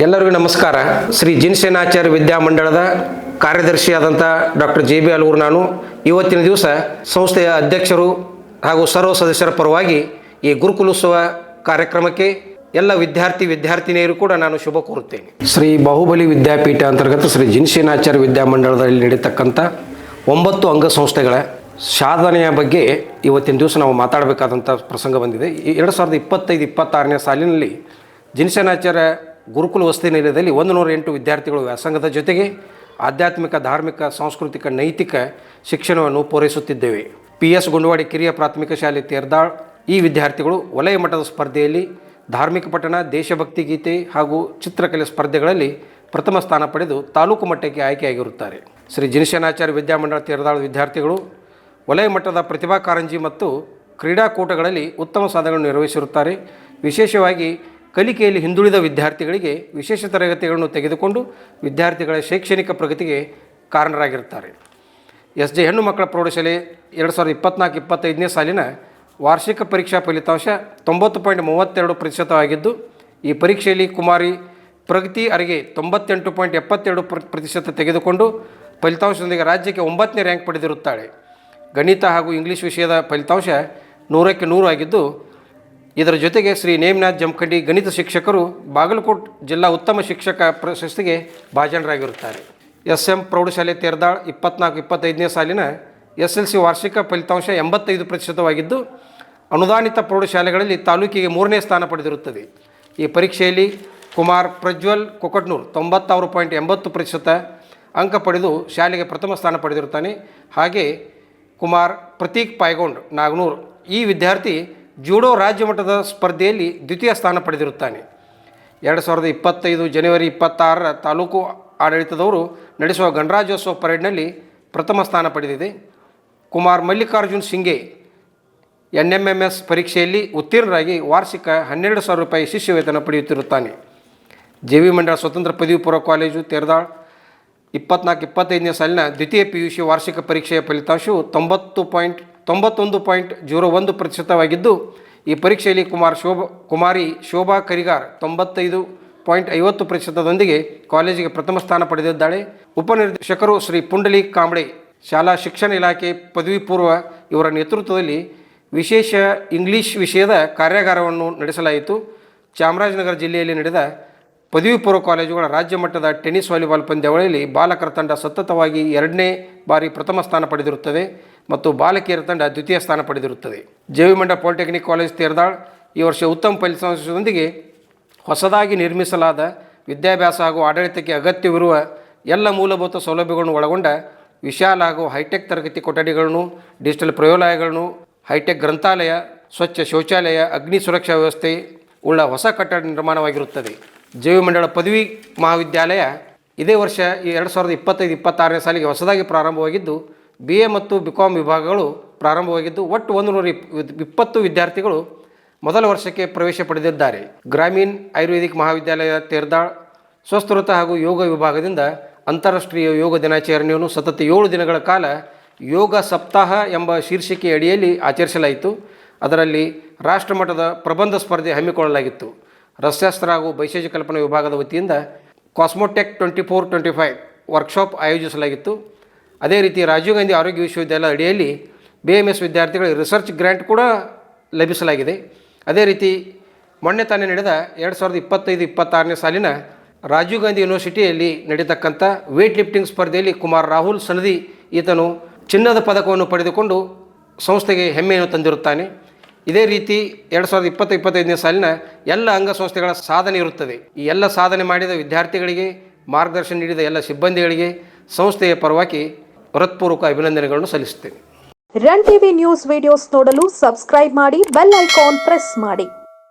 ಎಲ್ಲರಿಗೂ ನಮಸ್ಕಾರ. Shri ಜಿನಸೇನಾಚಾರ್ಯ ವಿದ್ಯಾಮಂಡಳದ ಕಾರ್ಯದರ್ಶಿಯಾದಂಥ doctor JB Aluru ನಾನು ಇವತ್ತಿನ ದಿವಸ ಸಂಸ್ಥೆಯ ಅಧ್ಯಕ್ಷರು ಹಾಗೂ ಸರ್ವ ಸದಸ್ಯರ ಪರವಾಗಿ ಈ ಗುರುಕುಲೋತ್ಸವ ಕಾರ್ಯಕ್ರಮಕ್ಕೆ ಎಲ್ಲ ವಿದ್ಯಾರ್ಥಿನಿಯರು ಕೂಡ ನಾನು ಶುಭ ಕೋರುತ್ತೇನೆ. ಶ್ರೀ ಬಾಹುಬಲಿ ವಿದ್ಯಾಪೀಠ ಅಂತರ್ಗತ ಶ್ರೀ ಜಿನಸೇನಾಚಾರ್ಯ ವಿದ್ಯಾಮಂಡಳದಲ್ಲಿ ನಡೀತಕ್ಕಂಥ 9 ಅಂಗಸಂಸ್ಥೆಗಳ ಸಾಧನೆಯ ಬಗ್ಗೆ ಇವತ್ತಿನ ದಿವಸ ನಾವು ಮಾತಾಡಬೇಕಾದಂಥ ಪ್ರಸಂಗ ಬಂದಿದೆ. 2025-26ನೇ ಸಾಲಿನಲ್ಲಿ ಜಿನಸೇನಾಚಾರ್ಯ ಗುರುಕುಲ ವಸತಿ ನಿಲಯದಲ್ಲಿ 108 ವಿದ್ಯಾರ್ಥಿಗಳು ವ್ಯಾಸಂಗದ ಜೊತೆಗೆ ಆಧ್ಯಾತ್ಮಿಕ, ಧಾರ್ಮಿಕ, ಸಾಂಸ್ಕೃತಿಕ, ನೈತಿಕ ಶಿಕ್ಷಣವನ್ನು ಪೂರೈಸುತ್ತಿದ್ದೇವೆ. PS ಗುಂಡವಾಡಿ ಕಿರಿಯ ಪ್ರಾಥಮಿಕ ಶಾಲೆ ತೇರ್ದಾಳ್ ಈ ವಿದ್ಯಾರ್ಥಿಗಳು ವಲಯ ಮಟ್ಟದ ಸ್ಪರ್ಧೆಯಲ್ಲಿ ಧಾರ್ಮಿಕ ಪಠಣ, ದೇಶಭಕ್ತಿ ಗೀತೆ ಹಾಗೂ ಚಿತ್ರಕಲೆ ಸ್ಪರ್ಧೆಗಳಲ್ಲಿ ಪ್ರಥಮ ಸ್ಥಾನ ಪಡೆದು ತಾಲೂಕು ಮಟ್ಟಕ್ಕೆ ಆಯ್ಕೆಯಾಗಿರುತ್ತಾರೆ. ಶ್ರೀ ಜಿನಸೇನಾಚಾರ್ಯ ವಿದ್ಯಾಮಂಡಳ ತೇರ್ದಾಳ್ ವಿದ್ಯಾರ್ಥಿಗಳು ವಲಯ ಮಟ್ಟದ ಪ್ರತಿಭಾ ಕಾರಂಜಿ ಮತ್ತು ಕ್ರೀಡಾಕೂಟಗಳಲ್ಲಿ ಉತ್ತಮ ಸಾಧನೆಗಳನ್ನು ನಿರ್ವಹಿಸಿರುತ್ತಾರೆ. ವಿಶೇಷವಾಗಿ ಕಲಿಕೆಯಲ್ಲಿ ಹಿಂದುಳಿದ ವಿದ್ಯಾರ್ಥಿಗಳಿಗೆ ವಿಶೇಷ ತರಗತಿಗಳನ್ನು ತೆಗೆದುಕೊಂಡು ವಿದ್ಯಾರ್ಥಿಗಳ ಶೈಕ್ಷಣಿಕ ಪ್ರಗತಿಗೆ ಕಾರಣರಾಗಿರುತ್ತಾರೆ. SJ ಹೆಣ್ಣು ಮಕ್ಕಳ ಪ್ರೌಢಶಾಲೆ 2024-25ನೇ ಸಾಲಿನ ವಾರ್ಷಿಕ ಪರೀಕ್ಷಾ ಫಲಿತಾಂಶ 90.32% ಆಗಿದ್ದು, ಈ ಪರೀಕ್ಷೆಯಲ್ಲಿ ಕುಮಾರಿ ಪ್ರಗತಿ ಅರಿಗೆ 98.72% ತೆಗೆದುಕೊಂಡು ಫಲಿತಾಂಶದೊಂದಿಗೆ ರಾಜ್ಯಕ್ಕೆ 9ನೇ ರ್ಯಾಂಕ್ ಪಡೆದಿರುತ್ತಾಳೆ. ಗಣಿತ ಹಾಗೂ ಇಂಗ್ಲೀಷ್ ವಿಷಯದ ಫಲಿತಾಂಶ 100ಕ್ಕೆ 100 ಆಗಿದ್ದು, ಇದರ ಜೊತೆಗೆ ಶ್ರೀ ನೇಮಿನಾಥ್ ಜಮಖಂಡಿ ಗಣಿತ ಶಿಕ್ಷಕರು ಬಾಗಲಕೋಟೆ ಜಿಲ್ಲಾ ಉತ್ತಮ ಶಿಕ್ಷಕ ಪ್ರಶಸ್ತಿಗೆ ಭಾಜನರಾಗಿರುತ್ತಾರೆ. SM ಪ್ರೌಢಶಾಲೆ ತೇರ್ದಾಳ್ 24-25ನೇ ಸಾಲಿನ SLC ವಾರ್ಷಿಕ ಫಲಿತಾಂಶ 85% ಅನುದಾನಿತ ಪ್ರೌಢಶಾಲೆಗಳಲ್ಲಿ ತಾಲೂಕಿಗೆ 3ನೇ ಸ್ಥಾನ ಪಡೆದಿರುತ್ತದೆ. ಈ ಪರೀಕ್ಷೆಯಲ್ಲಿ ಕುಮಾರ್ ಪ್ರಜ್ವಲ್ ಕೊಕಟ್ನೂರ್ 96.80% ಅಂಕ ಪಡೆದು ಶಾಲೆಗೆ ಪ್ರಥಮ ಸ್ಥಾನ ಪಡೆದಿರುತ್ತಾನೆ. ಹಾಗೆ ಕುಮಾರ್ ಪ್ರತೀಕ್ ಪಾಯ್ಗೊಂಡ್ ನಾಗನೂರ್ ಈ ವಿದ್ಯಾರ್ಥಿ ಜೂಡೋ ರಾಜ್ಯ ಮಟ್ಟದ ಸ್ಪರ್ಧೆಯಲ್ಲಿ ದ್ವಿತೀಯ ಸ್ಥಾನ ಪಡೆದಿರುತ್ತಾನೆ. 2025 ಜನವರಿ 26ರ ತಾಲೂಕು ಆಡಳಿತದವರು ನಡೆಸುವ ಗಣರಾಜ್ಯೋತ್ಸವ ಪರೇಡ್ನಲ್ಲಿ ಪ್ರಥಮ ಸ್ಥಾನ ಪಡೆದಿದೆ. ಕುಮಾರ್ ಮಲ್ಲಿಕಾರ್ಜುನ್ ಸಿಂಗೆ NMMS ಪರೀಕ್ಷೆಯಲ್ಲಿ ಉತ್ತೀರ್ಣರಾಗಿ ವಾರ್ಷಿಕ 12,000 ರೂಪಾಯಿ ಶಿಷ್ಯವೇತನ ಪಡೆಯುತ್ತಿರುತ್ತಾನೆ. JV ಮಂಡಳ ಸ್ವತಂತ್ರ ಪದವಿ ಪೂರ್ವ ಕಾಲೇಜು ತೇರ್ದಾಳ್ 24-25ನೇ ಸಾಲಿನ ದ್ವಿತೀಯ PUC ವಾರ್ಷಿಕ ಪರೀಕ್ಷೆಯ ಫಲಿತಾಂಶವು 91.01% ಆಗಿದ್ದು, ಈ ಪರೀಕ್ಷೆಯಲ್ಲಿ ಕುಮಾರಿ ಶೋಭಾ ಕರಿಗಾರ್ 95.50%ದೊಂದಿಗೆ ಕಾಲೇಜಿಗೆ ಪ್ರಥಮ ಸ್ಥಾನ ಪಡೆದಿದ್ದಾಳೆ. ಉಪನಿರ್ದೇಶಕರು ಶ್ರೀ ಪುಂಡಲೀಕ್ ಕಾಂಬಳೆ, ಶಾಲಾ ಶಿಕ್ಷಣ ಇಲಾಖೆ ಪದವಿ ಪೂರ್ವ ಇವರ ನೇತೃತ್ವದಲ್ಲಿ ವಿಶೇಷ ಇಂಗ್ಲೀಷ್ ವಿಷಯದ ಕಾರ್ಯಾಗಾರವನ್ನು ನಡೆಸಲಾಯಿತು. ಚಾಮರಾಜನಗರ ಜಿಲ್ಲೆಯಲ್ಲಿ ನಡೆದ ಪದವಿ ಪೂರ್ವ ಕಾಲೇಜುಗಳ ರಾಜ್ಯ ಮಟ್ಟದ ಟೆನ್ನಿಸ್ ವಾಲಿಬಾಲ್ ಪಂದ್ಯಾವಳಿಯಲ್ಲಿ ಬಾಲಕರ ತಂಡ ಸತತವಾಗಿ 2ನೇ ಬಾರಿ ಪ್ರಥಮ ಸ್ಥಾನ ಪಡೆದಿರುತ್ತದೆ ಮತ್ತು ಬಾಲಕಿಯರ ತಂಡ ದ್ವಿತೀಯ ಸ್ಥಾನ ಪಡೆದಿರುತ್ತದೆ. JV ಮಂಡಳ ಪಾಲಿಟೆಕ್ನಿಕ್ ಕಾಲೇಜ್ ತೇರ್ದಾಳ್ ಈ ವರ್ಷ ಉತ್ತಮ ಫಲಿತಾಂಶದೊಂದಿಗೆ ಹೊಸದಾಗಿ ನಿರ್ಮಿಸಲಾದ ವಿದ್ಯಾಭ್ಯಾಸ ಹಾಗೂ ಆಡಳಿತಕ್ಕೆ ಅಗತ್ಯವಿರುವ ಎಲ್ಲ ಮೂಲಭೂತ ಸೌಲಭ್ಯಗಳನ್ನು ಒಳಗೊಂಡ ವಿಶಾಲ ಹಾಗೂ ಹೈಟೆಕ್ ತರಗತಿ ಕೊಠಡಿಗಳನ್ನು, ಡಿಜಿಟಲ್ ಪ್ರಯೋಗಾಲಯಗಳನ್ನು, ಹೈಟೆಕ್ ಗ್ರಂಥಾಲಯ, ಸ್ವಚ್ಛ ಶೌಚಾಲಯ, ಅಗ್ನಿ ಸುರಕ್ಷಾ ವ್ಯವಸ್ಥೆ ಉಳ್ಳ ಹೊಸ ಕಟ್ಟಡ ನಿರ್ಮಾಣವಾಗಿರುತ್ತದೆ. JV ಮಂಡಳ ಪದವಿ ಮಹಾವಿದ್ಯಾಲಯ ಇದೇ ವರ್ಷ 2025-26ನೇ ಸಾಲಿಗೆ ಹೊಸದಾಗಿ ಪ್ರಾರಂಭವಾಗಿದ್ದು, BA ಮತ್ತು BCom ವಿಭಾಗಗಳು ಪ್ರಾರಂಭವಾಗಿದ್ದು, ಒಟ್ಟು 120 ವಿದ್ಯಾರ್ಥಿಗಳು ಮೊದಲ ವರ್ಷಕ್ಕೆ ಪ್ರವೇಶ ಪಡೆದಿದ್ದಾರೆ. ಗ್ರಾಮೀಣ್ ಆಯುರ್ವೇದಿಕ್ ಮಹಾವಿದ್ಯಾಲಯ ತೇರ್ದಾಳ್ ಸ್ವಸ್ಥೃತ ಹಾಗೂ ಯೋಗ ವಿಭಾಗದಿಂದ ಅಂತಾರಾಷ್ಟ್ರೀಯ ಯೋಗ ದಿನಾಚರಣೆಯನ್ನು ಸತತ 7 ದಿನಗಳ ಕಾಲ ಯೋಗ ಸಪ್ತಾಹ ಎಂಬ ಶೀರ್ಷಿಕೆ ಅಡಿಯಲ್ಲಿ ಆಚರಿಸಲಾಯಿತು. ಅದರಲ್ಲಿ ರಾಷ್ಟ್ರಮಟ್ಟದ ಪ್ರಬಂಧ ಸ್ಪರ್ಧೆ ಹಮ್ಮಿಕೊಳ್ಳಲಾಗಿತ್ತು. ರಸಶಾಸ್ತ್ರ ಹಾಗೂ ಬೈಶೇಷ ಕಲ್ಪನಾ ವಿಭಾಗದ ವತಿಯಿಂದ ಕಾಸ್ಮೋಟೆಕ್ 24-25 ವರ್ಕ್ಶಾಪ್ ಆಯೋಜಿಸಲಾಗಿತ್ತು. ಅದೇ ರೀತಿ ರಾಜೀವ್ ಗಾಂಧಿ ಆರೋಗ್ಯ ವಿಶ್ವವಿದ್ಯಾಲಯ ಅಡಿಯಲ್ಲಿ BMS ವಿದ್ಯಾರ್ಥಿಗಳಿಗೆ ರಿಸರ್ಚ್ ಗ್ರ್ಯಾಂಟ್ ಕೂಡ ಲಭಿಸಲಾಗಿದೆ. ಅದೇ ರೀತಿ ಮೊನ್ನೆ ತಾನೇ ನಡೆದ 2025-26ನೇ ಸಾಲಿನ ರಾಜೀವ್ ಗಾಂಧಿ ಯೂನಿವರ್ಸಿಟಿಯಲ್ಲಿ ನಡೀತಕ್ಕಂಥ ವೇಟ್ ಲಿಫ್ಟಿಂಗ್ ಸ್ಪರ್ಧೆಯಲ್ಲಿ ಕುಮಾರ್ ರಾಹುಲ್ ಸನದಿ ಈತನು ಚಿನ್ನದ ಪದಕವನ್ನು ಪಡೆದುಕೊಂಡು ಸಂಸ್ಥೆಗೆ ಹೆಮ್ಮೆಯನ್ನು ತಂದಿರುತ್ತಾನೆ. ಇದೇ ರೀತಿ 2020-25ನೇ ಸಾಲಿನ ಎಲ್ಲ ಅಂಗಸಂಸ್ಥೆಗಳ ಸಾಧನೆ ಇರುತ್ತದೆ. ಈ ಎಲ್ಲ ಸಾಧನೆ ಮಾಡಿದ ವಿದ್ಯಾರ್ಥಿಗಳಿಗೆ, ಮಾರ್ಗದರ್ಶನ ನೀಡಿದ ಎಲ್ಲ ಸಿಬ್ಬಂದಿಗಳಿಗೆ ಸಂಸ್ಥೆಯ ಪರವಾಗಿ ಹೃತ್ಪೂರ್ವಕ ಅಭಿನಂದನೆಗಳನ್ನು ಸಲ್ಲಿಸುತ್ತೇನೆ. ರನ್ ಟಿವಿ ನ್ಯೂಸ್ ವಿಡಿಯೋಸ್ ನೋಡಲು ಸಬ್ಸ್ಕ್ರೈಬ್ ಮಾಡಿ, ಬೆಲ್ ಐಕಾನ್ ಪ್ರೆಸ್ ಮಾಡಿ.